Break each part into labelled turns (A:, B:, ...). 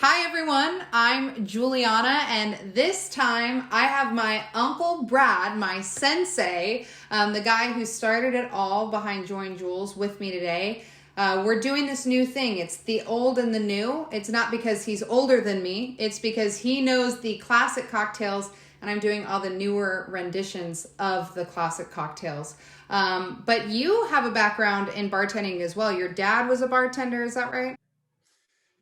A: Hi everyone, I'm Juliana, and this time I have my Uncle Brad, my sensei, the guy who started it all behind Join Jules, with me today. We're doing this new thing. It's the old and the new. It's not because he's older than me, it's because he knows the classic cocktails, and I'm doing all the newer renditions of the classic cocktails. But you have a background in bartending as well. Your dad was a bartender, is that right?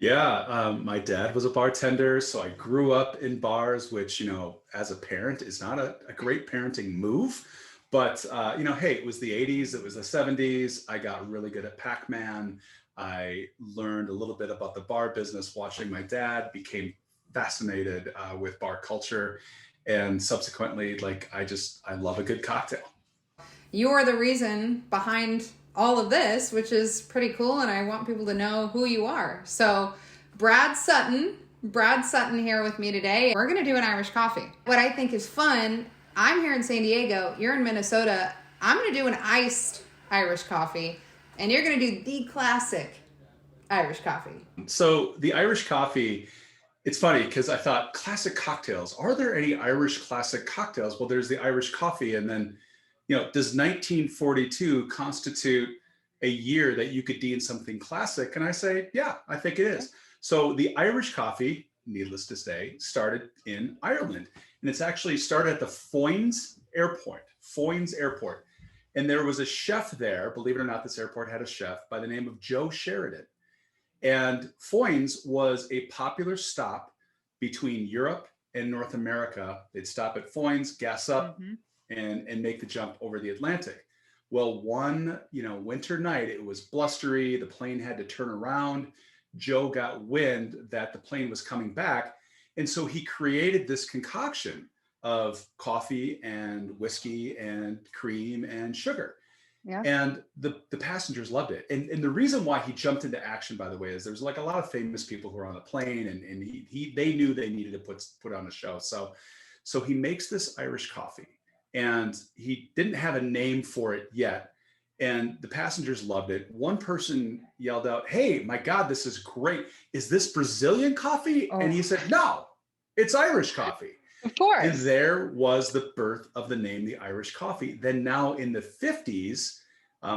B: Yeah, my dad was a bartender, so I grew up in bars, which, as a parent is not a great parenting move. But, hey, it was the 80s, it was the 70s. I got really good at Pac-Man. I learned a little bit about the bar business watching my dad, became fascinated with bar culture. And subsequently, I love a good cocktail.
A: You're the reason behind all of this, which is pretty cool, and I want people to know who you are. So, Brad Sutton here with me today. We're going to do an Irish coffee. What I think is fun, I'm here in San Diego, you're in Minnesota. I'm going to do an iced Irish coffee, and you're going to do the classic Irish coffee.
B: So the Irish coffee, it's funny because I thought classic cocktails. Are there any Irish classic cocktails? Well, there's the Irish coffee, and then, does 1942 constitute a year that you could deem something classic? And I say, yeah, I think it is. So the Irish coffee, needless to say, started in Ireland, and it's actually started at the Foynes Airport, and there was a chef there. Believe it or not, this airport had a chef by the name of Joe Sheridan. And Foynes was a popular stop between Europe and North America. They'd stop at Foynes, gas up,
A: Mm-hmm.
B: and make the jump over the Atlantic. Well, one winter night, it was blustery. The plane had to turn around. Joe got wind that the plane was coming back, and so he created this concoction of coffee and whiskey and cream and sugar,
A: Yeah.
B: and the passengers loved it. And the reason why he jumped into action, by the way, is there's like a lot of famous people who were on the plane, and they knew they needed to put on a show. So he makes this Irish coffee, and he didn't have a name for it yet. And the passengers loved it. One person yelled out, "Hey, my God, this is great. Is this Brazilian coffee?" And
A: Oh,
B: he said, "No, it's Irish coffee."
A: of
B: And
A: course.
B: there was the birth of the name, the Irish coffee. Then now in the 50s,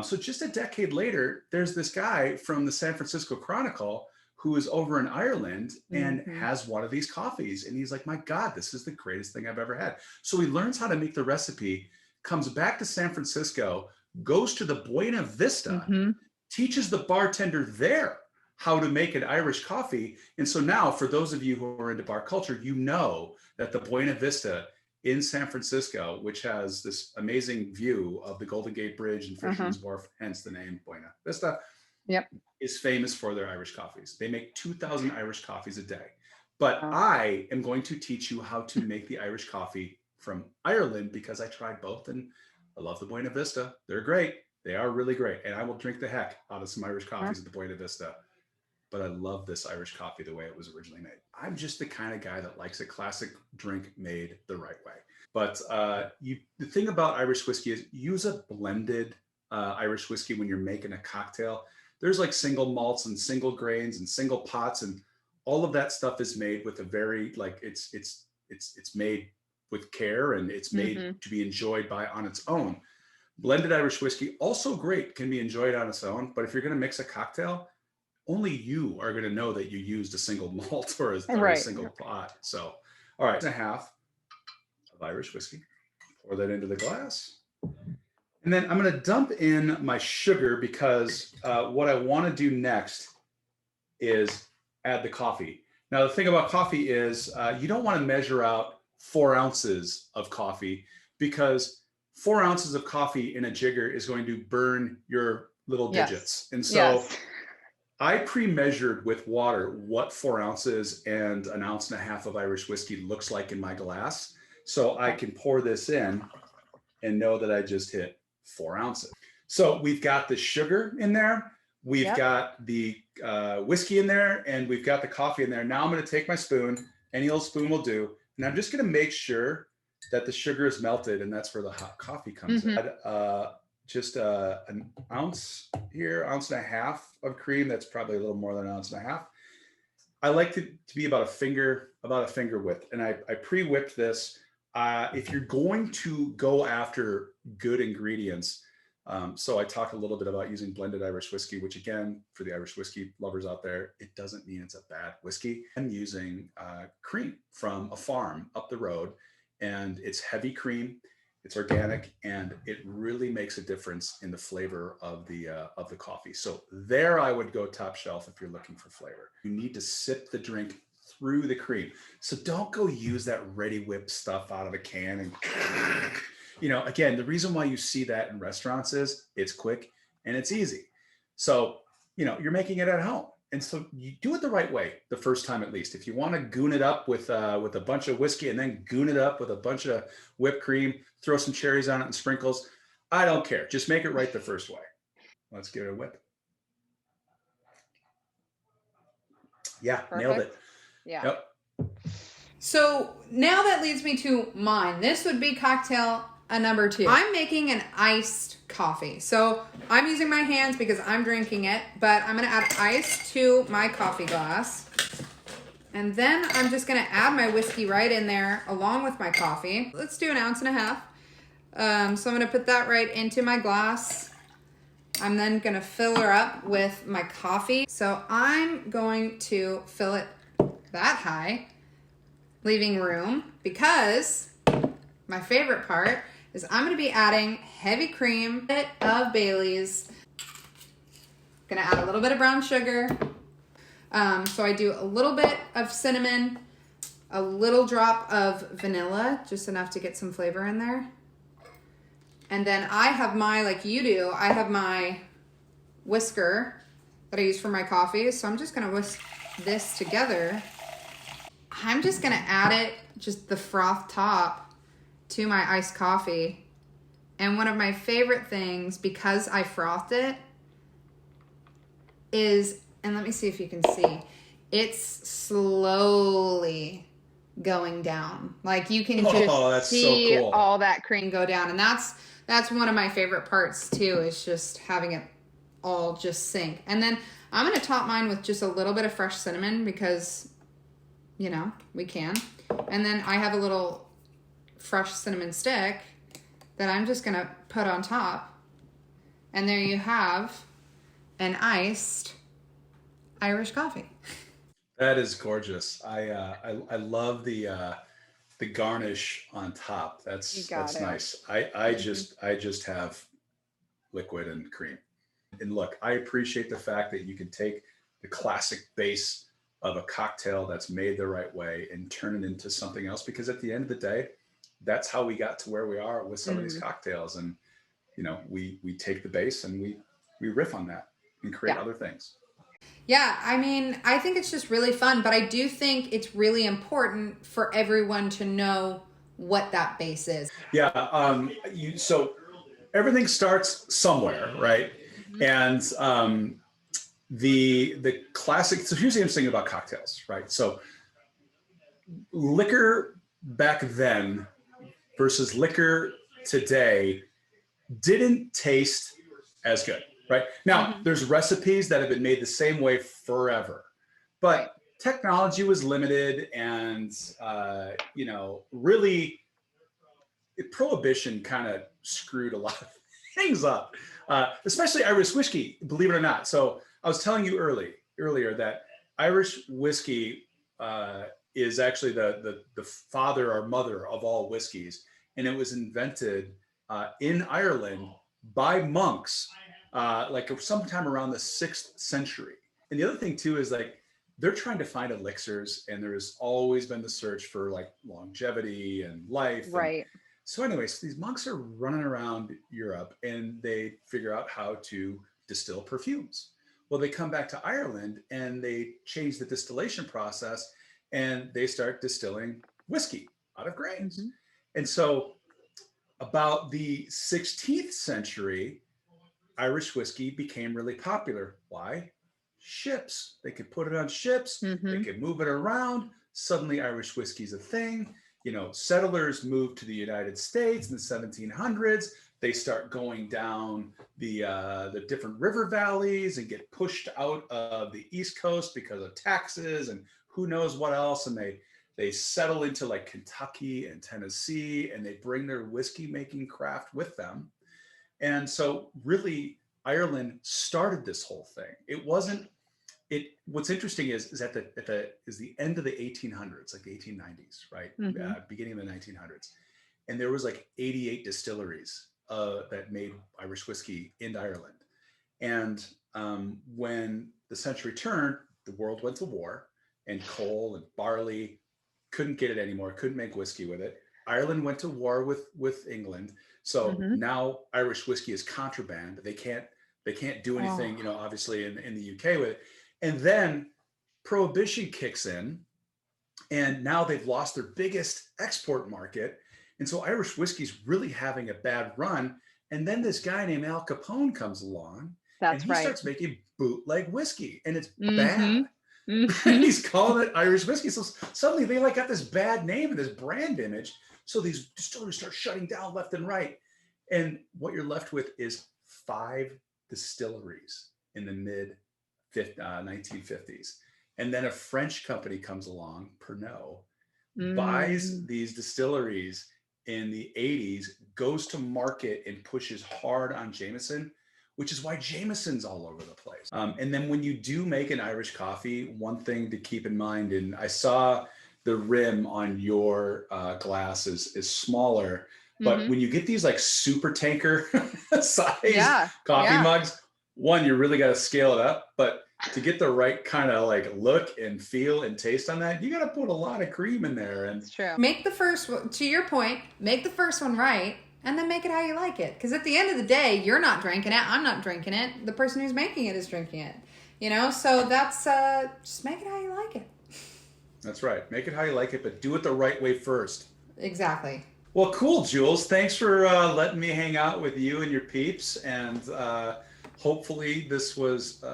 B: so just a decade later, there's this guy from the San Francisco Chronicle who is over in Ireland and
A: Mm-hmm.
B: has one of these coffees. And he's like, my God, this is the greatest thing I've ever had. So he learns how to make the recipe, comes back to San Francisco, goes to the Buena Vista,
A: Mm-hmm.
B: teaches the bartender there how to make an Irish coffee. And so now, for those of you who are into bar culture, you know that the Buena Vista in San Francisco, which has this amazing view of the Golden Gate Bridge and
A: Uh-huh.
B: Fisherman's Wharf, hence the name Buena Vista,
A: Yep.
B: is famous for their Irish coffees. They make 2,000 Irish coffees a day. But
A: Wow.
B: I am going to teach you how to make the Irish coffee from Ireland because I tried both and I love the Buena Vista. They're great. They are really great. And I will drink the heck out of some Irish
A: Huh?
B: coffees at the Buena Vista. But I love this Irish coffee the way it was originally made. I'm just the kind of guy that likes a classic drink made the right way. But the thing about Irish whiskey is use a blended Irish whiskey when you're making a cocktail. There's like single malts and single grains and single pots, and all of that stuff is made with a very it's made with care, and it's made
A: Mm-hmm.
B: to be enjoyed by on its own. Blended Irish whiskey, also great, can be enjoyed on its own. But if you're going to mix a cocktail, only you are going to know that you used a single malt or a
A: Right.
B: single pot. So, all right, and a half of Irish whiskey. Pour that into the glass. And then I'm going to dump in my sugar because what I want to do next is add the coffee. Now, the thing about coffee is you don't want to measure out 4 ounces of coffee because 4 ounces of coffee in a jigger is going to burn your little
A: Yes.
B: digits. And so
A: Yes.
B: I pre-measured with water what 4 ounces and an ounce and a half of Irish whiskey looks like in my glass. So I
A: Okay.
B: can pour this in and know that I just hit 4 ounces. So we've got the sugar in there, we've
A: Yep.
B: got the whiskey in there, and we've got the coffee in there. Now I'm going to take my spoon, any old spoon will do, and I'm just going to make sure that the sugar is melted, and that's where the hot coffee comes in.
A: Mm-hmm.
B: Just an ounce here, ounce and a half of cream. That's probably a little more than an ounce and a half. I like to be about a finger width, and I pre-whipped this. If you're going to go after good ingredients, so I talked a little bit about using blended Irish whiskey, which again, for the Irish whiskey lovers out there, it doesn't mean it's a bad whiskey. I'm using cream from a farm up the road, and it's heavy cream. It's organic, and it really makes a difference in the flavor of the coffee. So there, I would go top shelf if you're looking for flavor. You need to sip the drink through the cream. So don't go use that ready whip stuff out of the can and again, the reason why you see that in restaurants is it's quick and it's easy. So, you're making it at home. And so you do it the right way the first time, at least. If you want to goon it up with a bunch of whiskey and then goon it up with a bunch of whipped cream, throw some cherries on it and sprinkles, I don't care. Just make it right the first way. Let's give it a whip. Yeah, perfect. Nailed it.
C: Yeah.
B: Yep.
A: So now that leads me to mine. This would be cocktail number 2. I'm making an iced coffee. So I'm using my hands because I'm drinking it, but I'm going to add ice to my coffee glass. And then I'm just going to add my whiskey right in there along with my coffee. Let's do 1.5 ounces. So I'm going to put that right into my glass. I'm then going to fill her up with my coffee. So I'm going to fill it that high, leaving room, because my favorite part is I'm going to be adding heavy cream, a bit of Bailey's. Going to add a little bit of brown sugar. So I do a little bit of cinnamon, a little drop of vanilla, just enough to get some flavor in there. And then I have like you do, I have my whisker that I use for my coffee. So I'm just going to whisk this together. I'm just going to add it, just the froth top, to my iced coffee. And one of my favorite things, because I frothed it, is, and let me see if you can see, it's slowly going down. Like you can just see so cool. All that cream go down. And that's one of my favorite parts too, is just having it all just sink. And then I'm going to top mine with just a little bit of fresh cinnamon because, we can. And then I have a little fresh cinnamon stick that I'm just going to put on top. And there you have an iced Irish coffee.
B: That is gorgeous. I love the garnish on top. That's nice. I just have liquid and cream. And look, I appreciate the fact that you can take the classic base of a cocktail that's made the right way and turn it into something else, because at the end of the day, that's how we got to where we are with some of these cocktails. And we take the base and we riff on that and create other things.
A: Yeah, I mean, I think it's just really fun, but I do think it's really important for everyone to know what that base is.
B: Yeah, so everything starts somewhere, right? And the classic. So here's the interesting thing about cocktails, right? So liquor back then versus liquor today didn't taste as good. Right now, there's recipes that have been made the same way forever, but technology was limited, and really, prohibition kind of screwed a lot of things up, especially Irish whiskey. Believe it or not. So I was telling you earlier that Irish whiskey is actually the father or mother of all whiskeys, and it was invented in Ireland by monks. Like sometime around the 6th century. And the other thing too is like they're trying to find elixirs, and there's always been the search for like longevity and life.
C: Right.
B: And so anyways, these monks are running around Europe and they figure out how to distill perfumes. Well, they come back to Ireland and they change the distillation process and they start distilling whiskey out of grains. And so about the 16th century, Irish whiskey became really popular. Why? Ships. They could put it on ships. They could move it around. Suddenly Irish whiskey's a thing. Settlers moved to the United States in the 1700s. They start going down the different river valleys and get pushed out of the East Coast because of taxes and who knows what else, and they settle into like Kentucky and Tennessee, and they bring their whiskey making craft with them. And so really Ireland started this whole thing. It wasn't it what's interesting is at the end of the 1800s, like the 1890s, right? Beginning of the 1900s. And there was like 88 distilleries that made Irish whiskey in Ireland. And when the century turned, the world went to war, and coal and barley couldn't get it anymore, couldn't make whiskey with it. Ireland went to war with England. So now Irish whiskey is contraband. They can't do anything, obviously in the UK with it. And then Prohibition kicks in, and now they've lost their biggest export market. And so Irish whiskey's really having a bad run. And then this guy named Al Capone comes along, and he starts making bootleg whiskey, and it's bad. And he's calling it Irish whiskey. So suddenly they like got this bad name and this brand image. So these distilleries start shutting down left and right. And what you're left with is 5 distilleries in the mid 1950s. And then a French company comes along, Pernod, buys these distilleries in the 80s, goes to market and pushes hard on Jameson, which is why Jameson's all over the place. And then when you do make an Irish coffee, one thing to keep in mind, and I saw the rim on your glass is smaller, but when you get these like super tanker size coffee mugs, one, you really got to scale it up, but to get the right kind of like look and feel and taste on that, you got to put a lot of cream in there. And
A: it's true. Make the first one, to your point, make the first one right, and then make it how you like it. Because at the end of the day, you're not drinking it. I'm not drinking it. The person who's making it is drinking it. So that's just make it how you like it. That's right. Make it how you like it, but do it the right way first. Exactly. Well, cool, Jules. Thanks for letting me hang out with you and your peeps, and hopefully this was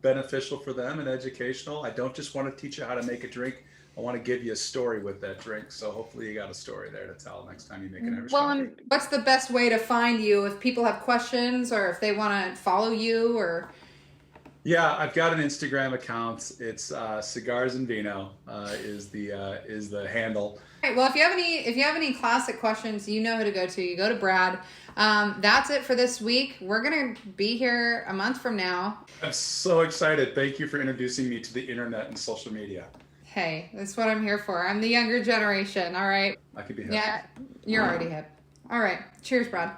A: beneficial for them and educational. I don't just want to teach you how to make a drink. I want to give you a story with that drink. So hopefully you got a story there to tell next time you make an Irish coffee. And what's the best way to find you if people have questions or if they want to follow you or? Yeah, I've got an Instagram account. It's Cigars and Vino is the handle. All right. Well, if you have any classic questions, you know who to go to. You go to Brad. That's it for this week. We're gonna be here a month from now. I'm so excited. Thank you for introducing me to the internet and social media. Hey, that's what I'm here for. I'm the younger generation. All right. I could be hip. Yeah, you're already hip. All right. Cheers, Brad.